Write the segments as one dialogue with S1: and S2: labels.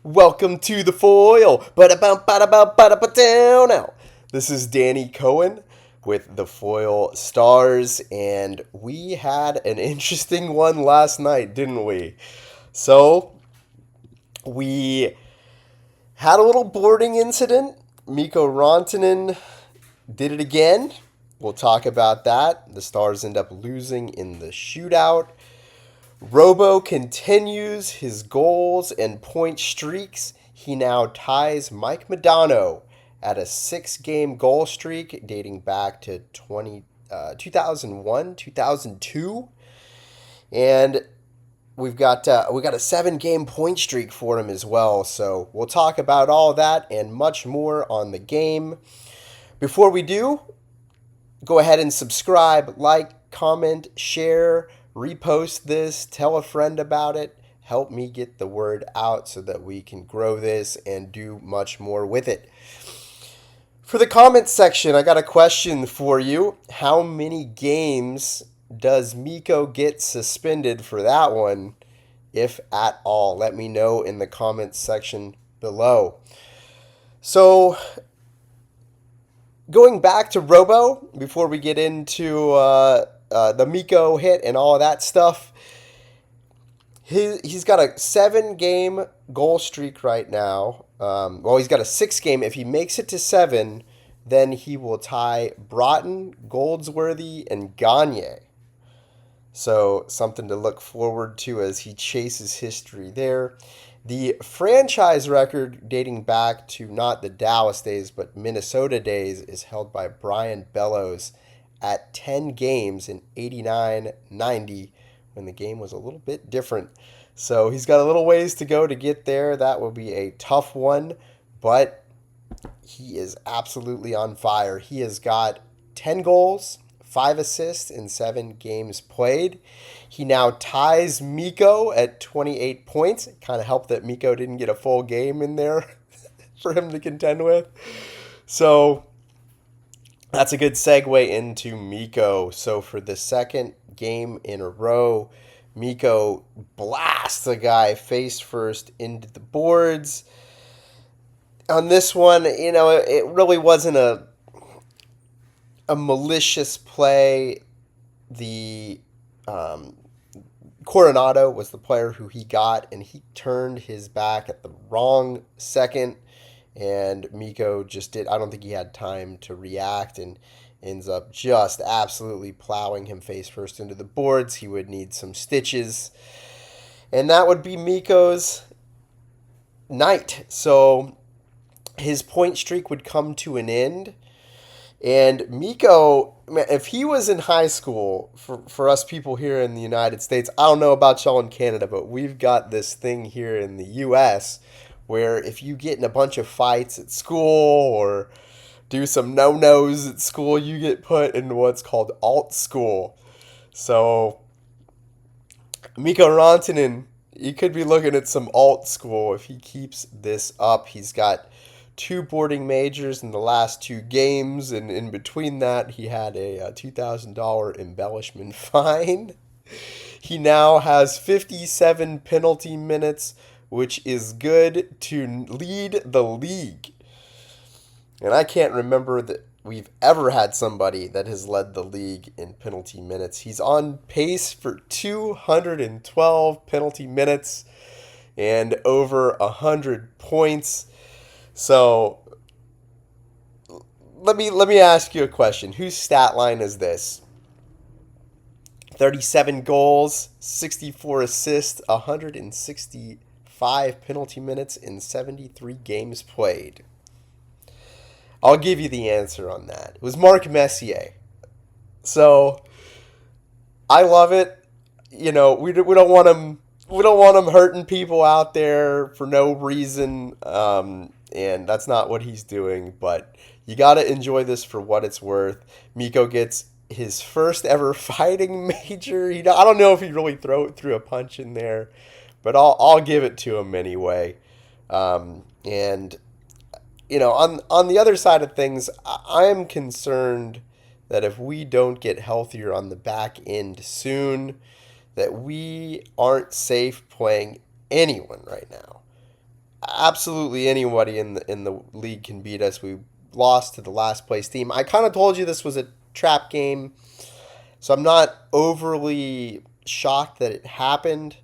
S1: Welcome to the foil. Now, this is Danny Cohen with the Foil Stars, and we had an interesting one last night, didn't we? So, we had a little boarding incident. Mikko Rantanen did it again. We'll talk about that. The Stars end up losing in the shootout. Robo continues his goals and point streaks. He now ties Mike Modano at a 6-game goal streak dating back to 2001, 2002. And we got a 7-game point streak for him as well. So we'll talk about all that and much more on the game. Before we do, go ahead and subscribe, like, comment, share, repost this, tell a friend about it. Help me get the word out so that we can grow this and do much more with it. For the comments section, I got a question for you. How many games does Mikko get suspended for that one, if at all? Let me know in the comments section below. So, going back to Robo, before we get into the Mikko hit and all of that stuff, he's got a 7-game goal streak right now. He's got a 6-game. If he makes it to 7, then he will tie Broughton, Goldsworthy, and Gagne. So something to look forward to as he chases history there. The franchise record dating back to not the Dallas days, but Minnesota days, is held by Brian Bellows at 10 games in 89-90 when the game was a little bit different. So he's got a little ways to go to get there. That will be a tough one, but he is absolutely on fire. He has got 10 goals, 5 assists in 7 games played. He now ties Mikko at 28 points. It kind of helped that Mikko didn't get a full game in there for him to contend with. So that's a good segue into Mikko. So for the second game in a row, Mikko blasts a guy face first into the boards. On this one, it really wasn't a malicious play. The Coronado was the player who he got, and he turned his back at the wrong second. And Mikko just did. I don't think he had time to react and ends up just absolutely plowing him face first into the boards. He would need some stitches. And that would be Mikko's night. So his point streak would come to an end. And Mikko, if he was in high school, for us people here in the United States, I don't know about y'all in Canada, but we've got this thing here in the U.S. where if you get in a bunch of fights at school or do some no-nos at school, you get put in what's called alt school. So Mikko Rantanen, he could be looking at some alt school if he keeps this up. He's got 2 boarding majors in the last 2 games, and in between that, he had a $2,000 embellishment fine. He now has 57 penalty minutes, which is good to lead the league. And I can't remember that we've ever had somebody that has led the league in penalty minutes. He's on pace for 212 penalty minutes and over 100 points. So let me ask you a question. Whose stat line is this? 37 goals, 64 assists, 165 penalty minutes in 73 games played. I'll give you the answer on that. It was Mark Messier. So I love it. We don't want him. We don't want him hurting people out there for no reason. And that's not what he's doing. But you got to enjoy this for what it's worth. Mikko gets his first ever fighting major. I don't know if he really threw a punch in there, but I'll give it to him anyway. And on the other side of things, I am concerned that if we don't get healthier on the back end soon, that we aren't safe playing anyone right now. absolutely anybody in the league can beat us. We lost to the last place team. I kind of told you this was a trap game, so I'm not overly shocked that it happened,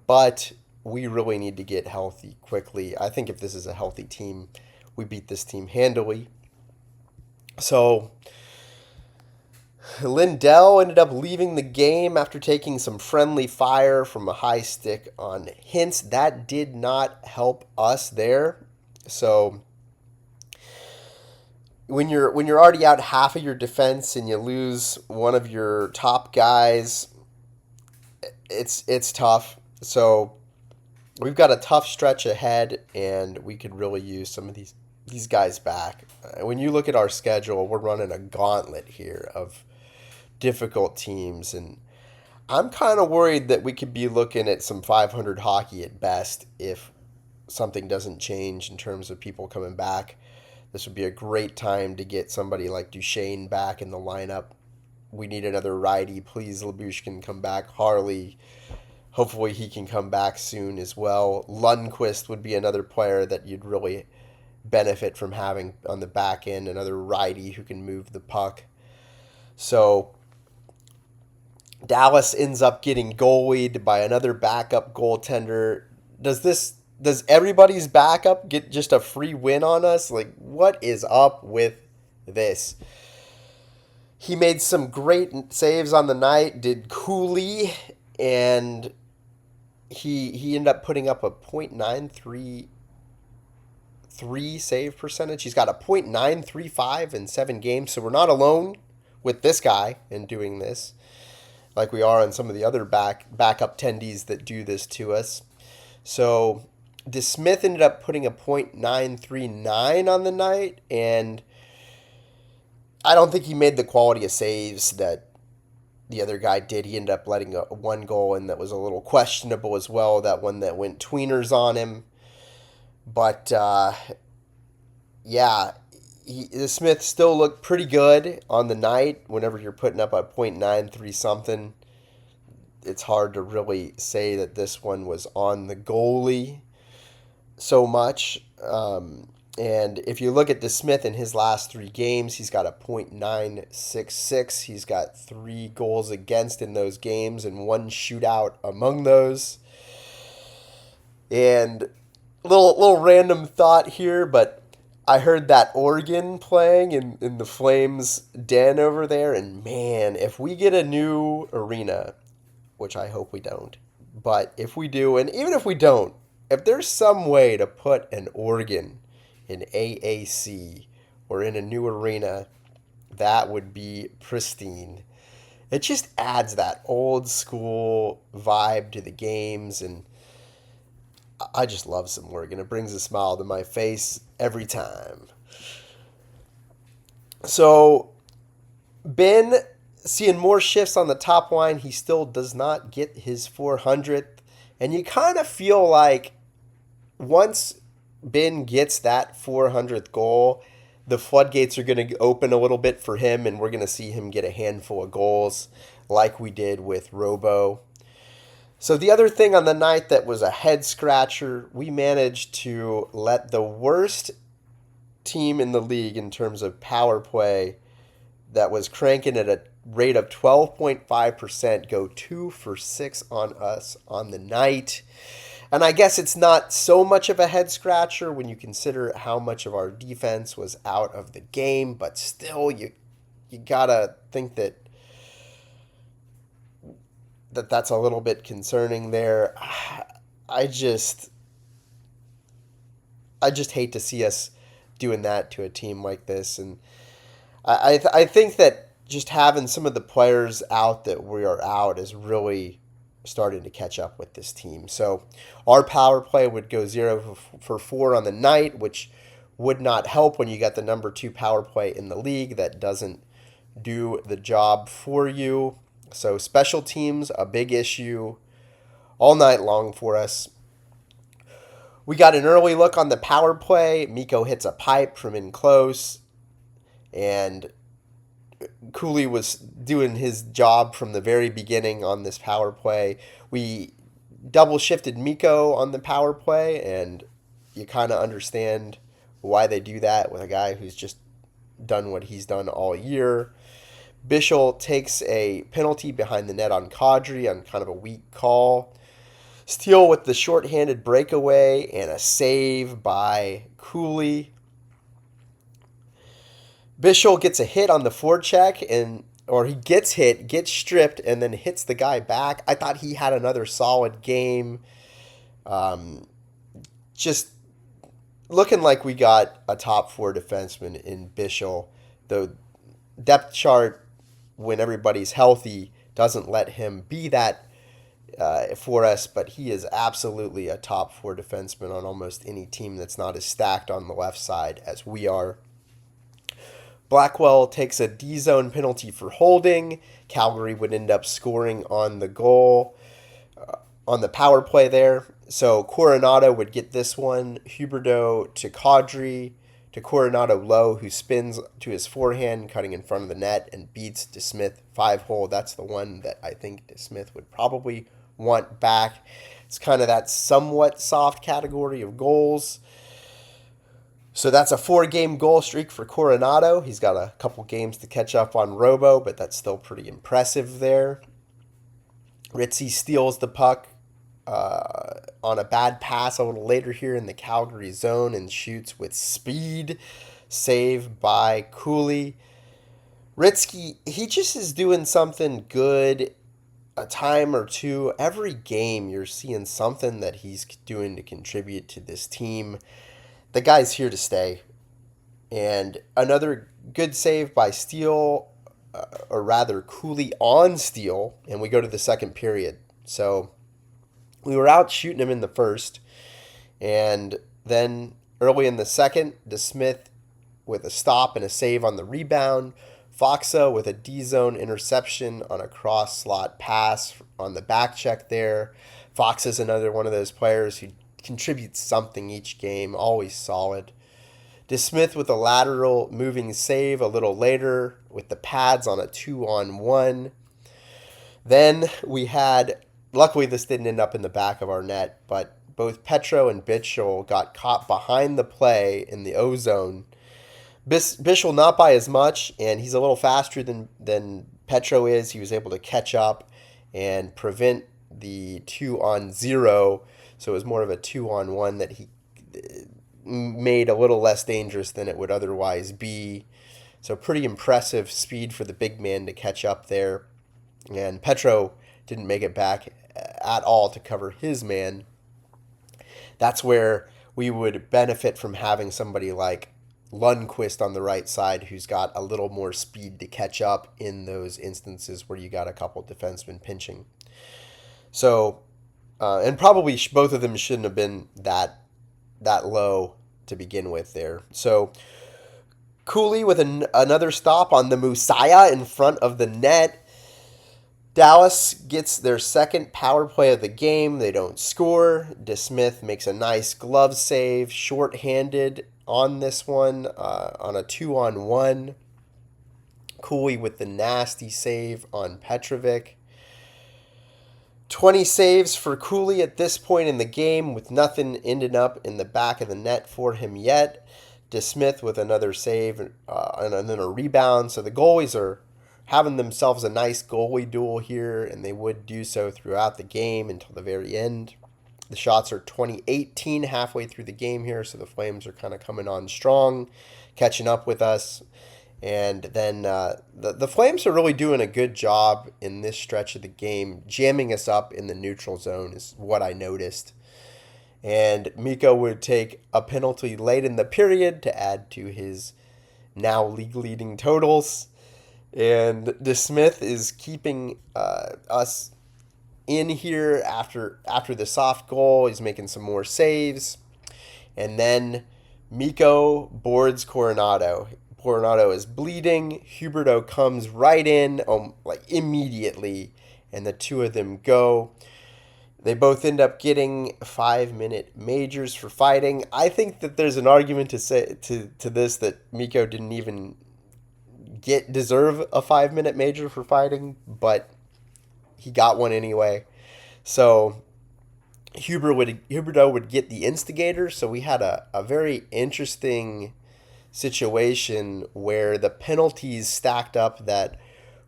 S1: but we really need to get healthy quickly. I think if this is a healthy team, we beat this team handily. So Lindell ended up leaving the game after taking some friendly fire from a high stick on Hintz. That did not help us there. So when you're already out half of your defense and you lose one of your top guys, it's tough. So we've got a tough stretch ahead, and we could really use some of these guys back. When you look at our schedule, we're running a gauntlet here of difficult teams, and I'm kind of worried that we could be looking at some 500 hockey at best if something doesn't change in terms of people coming back. This would be a great time to get somebody like Duchene back in the lineup. We need another righty. Please, Lyubushkin, come back. Harley, hopefully he can come back soon as well. Lundkvist would be another player that you'd really benefit from having on the back end, another righty who can move the puck. So Dallas ends up getting goalied by another backup goaltender. Does everybody's backup get just a free win on us? Like, what is up with this? He made some great saves on the night, did Cooley, and he ended up putting up a .933 save percentage. He's got a .935 in 7 games, so we're not alone with this guy in doing this, like we are on some of the other backup tendies that do this to us. So DeSmith ended up putting a .939 on the night, and I don't think he made the quality of saves that the other guy did. He ended up letting one goal in that was a little questionable as well, that one that went tweeners on him. But, yeah, DeSmith still looked pretty good on the night. Whenever you're putting up a .93 something, it's hard to really say that this one was on the goalie so much. And if you look at DeSmith in his last 3 games, he's got a .966. He's got 3 goals against in those games and 1 shootout among those. And little random thought here, but I heard that organ playing in the Flames' den over there, and man, if we get a new arena, which I hope we don't, but if we do, and even if we don't, if there's some way to put an organ in AAC or in a new arena, that would be pristine. It just adds that old school vibe to the games, and I just love some organ. It brings a smile to my face every time. So Benn seeing more shifts on the top line. He still does not get his 400th. And you kind of feel like once Benn gets that 400th goal, the floodgates are going to open a little bit for him, and we're going to see him get a handful of goals like we did with Robo. So the other thing on the night that was a head scratcher, we managed to let the worst team in the league in terms of power play that was cranking at a rate of 12.5% go 2 for 6 on us on the night. And I guess it's not so much of a head scratcher when you consider how much of our defense was out of the game, but still you gotta think that's a little bit concerning there. I just hate to see us doing that to a team like this, and I think that just having some of the players out that we are out is really starting to catch up with this team. So our power play would go 0 for 4 on the night, which would not help when you got the number 2 power play in the league that doesn't do the job for you. So special teams, a big issue all night long for us. We got an early look on the power play. Mikko hits a pipe from in close, and Cooley was doing his job from the very beginning on this power play. We double shifted Mikko on the power play, and you kind of understand why they do that with a guy who's just done what he's done all year. Bichsel takes a penalty behind the net on Kadri on kind of a weak call. Steele with the shorthanded breakaway and a save by Cooley. Bichsel gets a hit on the forecheck, or he gets hit, gets stripped, and then hits the guy back. I thought he had another solid game. Just looking like we got a top 4 defenseman in Bichsel. The depth chart, when everybody's healthy, doesn't let him be that for us, but he is absolutely a top 4 defenseman on almost any team that's not as stacked on the left side as we are. Blackwell takes a D-zone penalty for holding. Calgary would end up scoring on the goal, on the power play there. So Coronado would get this one. Huberdeau to Kadri, to Coronado low, who spins to his forehand, cutting in front of the net, and beats DeSmith 5-hole. That's the one that I think DeSmith would probably want back. It's kind of that somewhat soft category of goals. So that's a 4-game goal streak for Coronado. He's got a couple games to catch up on Robo, but that's still pretty impressive there. Ritzy steals the puck on a bad pass a little later here in the Calgary zone and shoots with speed. Save by Cooley. Ritzky, he just is doing something good a time or two. Every game you're seeing something that he's doing to contribute to this team. The guy's here to stay. And another good save by Steele, or rather Cooley on Steele, and we go to the second period. So we were out shooting him in the first, and then early in the second, DeSmith with a stop and a save on the rebound. Faksa with a D-zone interception on a cross-slot pass on the back check there. Faksa's another one of those players who contributes something each game, always solid. DeSmith with a lateral moving save a little later with the pads on a 2-on-1. Then we had, luckily this didn't end up in the back of our net, but both Petro and Bichsel got caught behind the play in the O-zone. Bichsel not by as much, and he's a little faster than Petro is. He was able to catch up and prevent the 2-on-0, so it was more of a 2-on-1 that he made a little less dangerous than it would otherwise be. So pretty impressive speed for the big man to catch up there. And Petro didn't make it back at all to cover his man. That's where we would benefit from having somebody like Lundkvist on the right side who's got a little more speed to catch up in those instances where you got a couple defensemen pinching. So, and probably both of them shouldn't have been that low to begin with there. So Cooley with another stop on the Musaya in front of the net. Dallas gets their second power play of the game. They don't score. DeSmith makes a nice glove save, short-handed on this one, on a 2-on-1. Cooley with the nasty save on Petrovic. 20 saves for Cooley at this point in the game, with nothing ending up in the back of the net for him yet. DeSmith with another save and then a rebound. So the goalies are having themselves a nice goalie duel here, and they would do so throughout the game until the very end. The shots are 20-18 halfway through the game here, so the Flames are kind of coming on strong, catching up with us. And then the Flames are really doing a good job in this stretch of the game. Jamming us up in the neutral zone is what I noticed. And Mikko would take a penalty late in the period to add to his now league-leading totals. And DeSmith is keeping us in here after the soft goal. He's making some more saves. And then Mikko boards Coronado. Coronado is bleeding. Huberdeau comes right in, immediately, and the two of them go. They both end up getting 5-minute majors for fighting. I think that there's an argument to say to this that Mikko didn't even deserve a 5-minute major for fighting, but he got one anyway. So Huberdeau would get the instigator. So we had a very interesting situation where the penalties stacked up that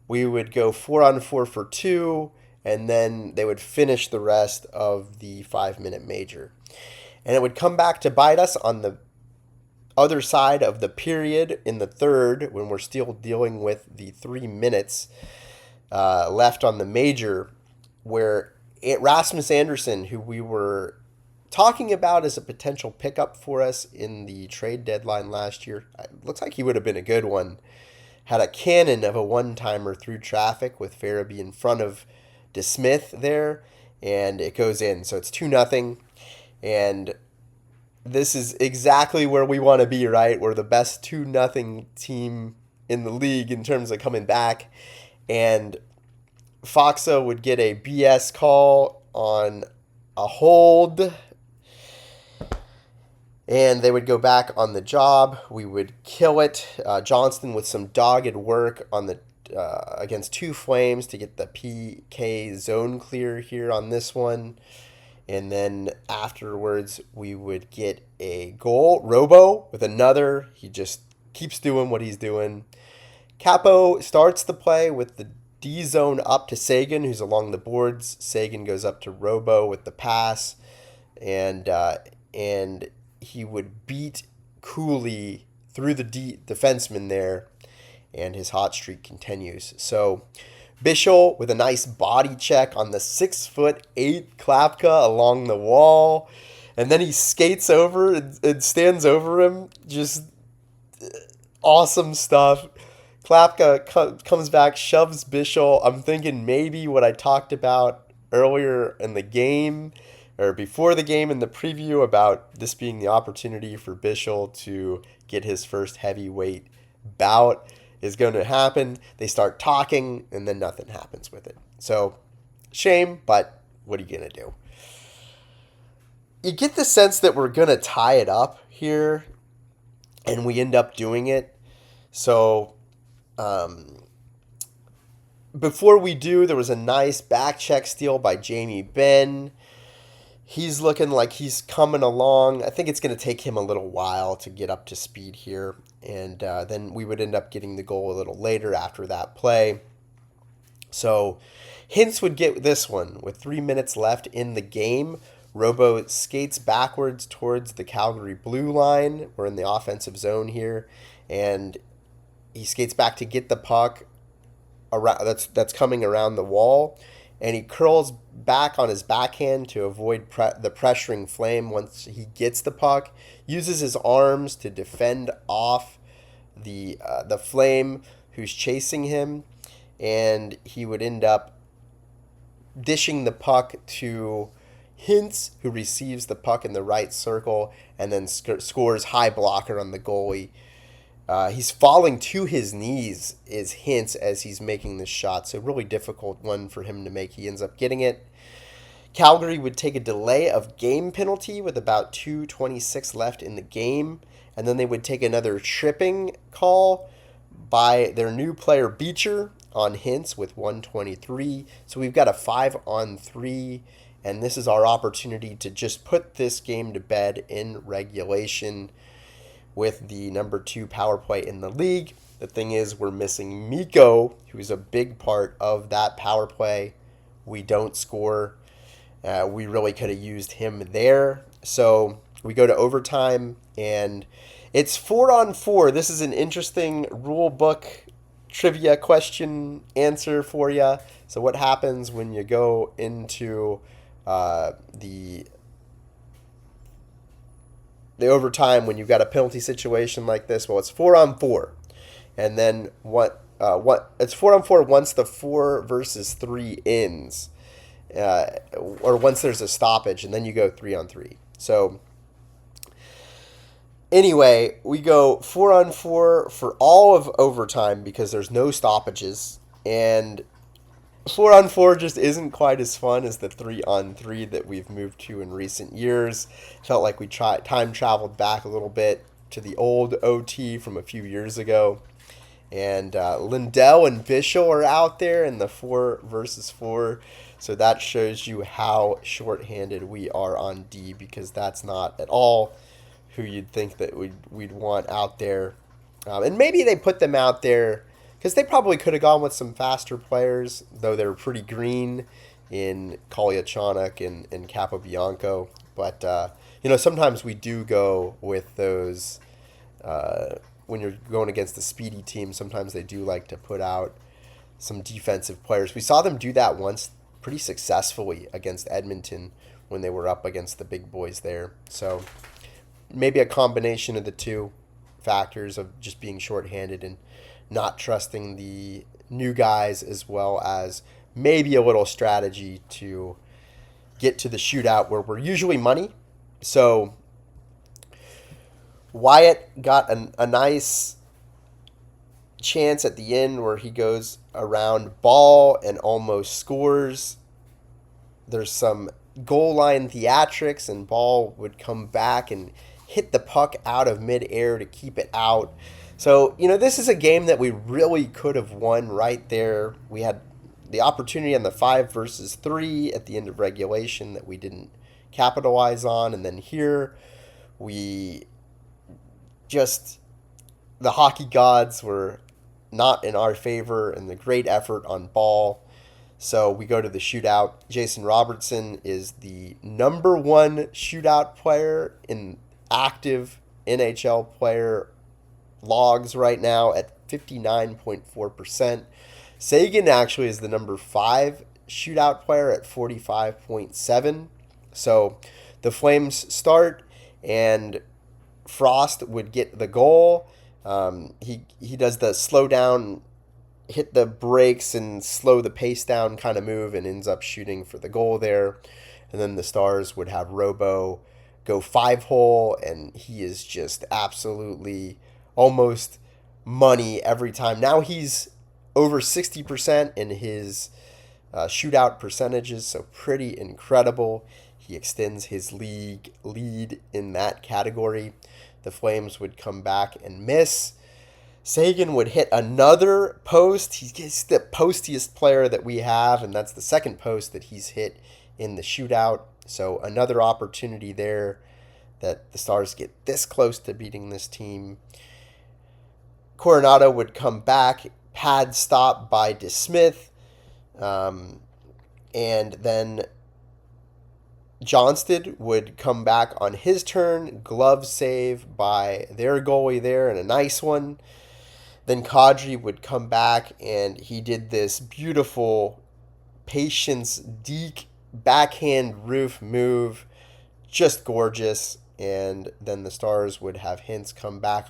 S1: we would go 4-on-4 for 2, and then they would finish the rest of the 5-minute major. And it would come back to bite us on the other side of the period in the third when we're still dealing with the 3 minutes left on the major, where Rasmus Andersson, who we were talking about as a potential pickup for us in the trade deadline last year, looks like he would have been a good one, had a cannon of a one-timer through traffic with Farabee in front of DeSmith there, and it goes in. So it's 2-0, and this is exactly where we want to be, right? We're the best 2-0 team in the league in terms of coming back, and Faksa would get a BS call on a hold, and they would go back on the job. We would kill it. Johnston with some dogged work on the against 2 Flames to get the PK zone clear here on this one. And then afterwards, we would get a goal. Robo with another. He just keeps doing what he's doing. Capo starts the play with the D zone up to Seguin, who's along the boards. Seguin goes up to Robo with the pass, and he would beat Cooley through the defenseman there, and his hot streak continues. So Bichsel with a nice body check on the 6'8" Klapka along the wall, and then he skates over and stands over him. Just awesome stuff. Klapka comes back, shoves Bichsel. I'm thinking maybe what I talked about earlier in the game, or before the game in the preview, about this being the opportunity for Bichsel to get his first heavyweight bout is going to happen. They start talking, and then nothing happens with it. So, shame, but what are you going to do? You get the sense that we're going to tie it up here, and we end up doing it. So, before we do, there was a nice back check steal by Jamie Benn. He's looking like he's coming along. I think it's going to take him a little while to get up to speed here. And then we would end up getting the goal a little later after that play. So Hintz would get this one with 3 minutes left in the game. Robo skates backwards towards the Calgary blue line. We're in the offensive zone here. And he skates back to get the puck around, that's coming around the wall. And he curls back on his backhand to avoid the pressuring Flame once he gets the puck. Uses his arms to defend off the Flame who's chasing him. And he would end up dishing the puck to Hintz, who receives the puck in the right circle and then scores high blocker on the goalie. He's falling to his knees, is Hintz, as he's making this shot. So really difficult one for him to make. He ends up getting it. Calgary would take a delay of game penalty with about 2:26 left in the game. And then they would take another tripping call by their new player Beecher on Hintz with 1:23. So we've got a 5-on-3. And this is our opportunity to just put this game to bed in regulation with the number 2 power play in the league. The thing is, we're missing Mikko, who's a big part of that power play. We don't score. We really could have used him there. So we go to overtime, and it's 4-on-4. This is an interesting rule book trivia question answer for you. So what happens when you go into the overtime when you've got a penalty situation like this? Well, it's 4-on-4, and then it's 4-on-4 once the 4 versus 3 ends, or once there's a stoppage, and then you go 3-on-3. So anyway, we go 4-on-4 for all of overtime because there's no stoppages, and 4-on-4 just isn't quite as fun as the 3-on-3 that we've moved to in recent years. Felt like we time traveled back a little bit to the old OT from a few years ago. And Lindell and Bichsel are out there in the 4 versus 4. So that shows you how shorthanded we are on D, because that's not at all who you'd think that we'd want out there. And maybe they put them out there because they probably could have gone with some faster players, though they were pretty green in Kolyachonok and Capobianco. But, sometimes we do go with those. When you're going against the speedy team, sometimes they do like to put out some defensive players. We saw them do that once pretty successfully against Edmonton when they were up against the big boys there. So maybe a combination of the two factors of just being shorthanded and not trusting the new guys, as well as maybe a little strategy to get to the shootout where we're usually money. So Wyatt got a nice chance at the end where he goes around ball and almost scores. There's some goal line theatrics, and ball would come back and hit the puck out of midair to keep it out. So, this is a game that we really could have won right there. We had the opportunity on the 5-versus-3 at the end of regulation that we didn't capitalize on. And then here, the hockey gods were not in our favor, and the great effort on ball. So we go to the shootout. Jason Robertson is the number one shootout player in active NHL player logs right now at 59.4%. Seguin actually is the number 5 shootout player at 45.7%. So the Flames start, and Frost would get the goal. He does the slow down, hit the brakes and slow the pace down kind of move, and ends up shooting for the goal there. And then the Stars would have Robo go 5-hole, and he is just absolutely almost money every time. Now he's over 60% in his shootout percentages, so pretty incredible. He extends his league lead in that category. The Flames would come back and miss. Seguin would hit another post. He's the postiest player that we have, and that's the second post that he's hit in the shootout. So another opportunity there that the Stars get this close to beating this team. Coronado would come back, pad stop by DeSmith, and then Johnston would come back on his turn, glove save by their goalie there, and a nice one. Then Kadri would come back, and he did this beautiful patience deke backhand roof move, just gorgeous. And then the Stars would have Hintz come back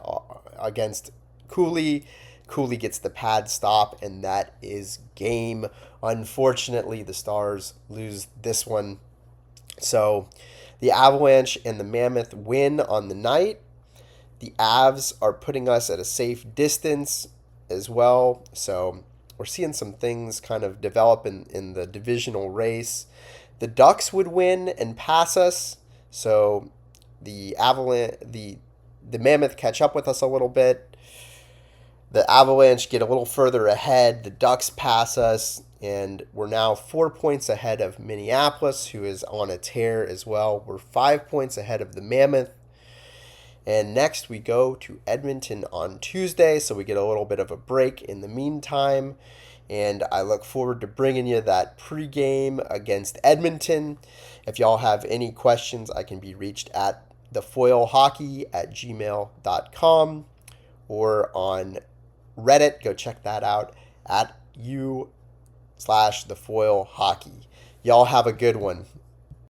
S1: against Cooley. Cooley gets the pad stop, and that is game. Unfortunately, the Stars lose this one. So the Avalanche and the Mammoth win on the night. The Avs are putting us at a safe distance as well. So we're seeing some things kind of develop in the divisional race. The Ducks would win and pass us. So the Avalanche, the Mammoth catch up with us a little bit. The Avalanche get a little further ahead. The Ducks pass us, and we're now 4 points ahead of Minneapolis, who is on a tear as well. We're 5 points ahead of the Mammoth. And next we go to Edmonton on Tuesday, so we get a little bit of a break in the meantime. And I look forward to bringing you that pregame against Edmonton. If y'all have any questions, I can be reached at TheFoilHockey@gmail.com or on Reddit. Go check that out at u/TheFoilHockey. Y'all have a good one.